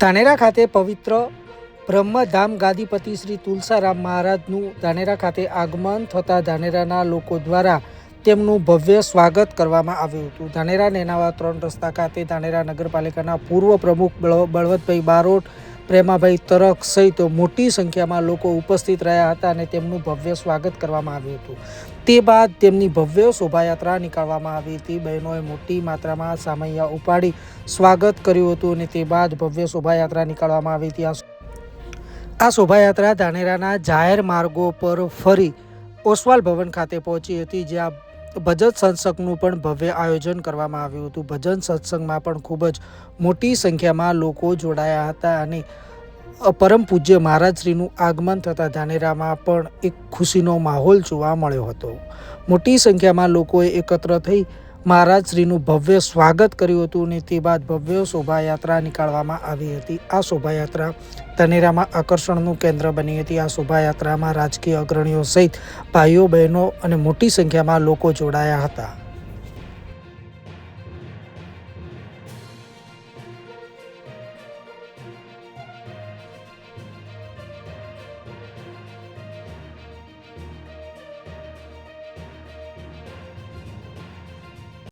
ધાનેરા ખાતે પવિત્ર બ્રહ્મધામ ગાદીપતિ શ્રી તુલસારામ મહારાજનું ધાનેરા ખાતે આગમન થતાં ધાનેરાના લોકો દ્વારા તેમનું ભવ્ય સ્વાગત કરવામાં આવ્યું હતું। ધાનેરા નેનાવા 3 રસ્તા ખાતે ધાનેરા નગરપાલિકાના પૂર્વ પ્રમુખ બળવંતભાઈ બારોટ, પ્રેમાભાઈ તરખ સહિત મોટી સંખ્યામાં લોકો ઉપસ્થિત રહ્યા હતા અને તેમનું ભવ્ય સ્વાગત કરવામાં આવ્યું હતું। તે બાદ તેમની ભવ્ય શોભાયાત્રા નીકાળવામાં આવી હતી। બહેનોએ મોટી માત્રામાં સામૈયા ઉપાડી સ્વાગત કર્યું હતું અને તે બાદ ભવ્ય શોભાયાત્રા નીકાળવામાં આવી હતી। આ શોભાયાત્રા ધાનેરાના જાહેર માર્ગો પર ફરી ઓસવાલ ભવન ખાતે પહોંચી હતી, જ્યાં ભજન સત્સંગનું પણ ભવ્ય આયોજન કરવામાં આવ્યું હતું। ભજન સત્સંગમાં પણ ખૂબ જ મોટી સંખ્યામાં લોકો જોડાયા હતા અને પરમ પૂજ્ય મહારાજશ્રીનું આગમન થતાં ધાનેરામાં પણ એક ખુશીનો માહોલ જોવા મળ્યો હતો। મોટી સંખ્યામાં લોકોએ એકત્ર થઈ મહારાજશ્રીનું ભવ્ય સ્વાગત કર્યું હતું અને તે બાદ ભવ્ય શોભાયાત્રા નીકાળવામાં આવી હતી। આ શોભાયાત્રા ધાનેરામાં આકર્ષણનું કેન્દ્ર બની હતી। આ શોભાયાત્રામાં રાજકીય અગ્રણીઓ સહિત ભાઈઓ બહેનો અને મોટી સંખ્યામાં લોકો જોડાયા હતા।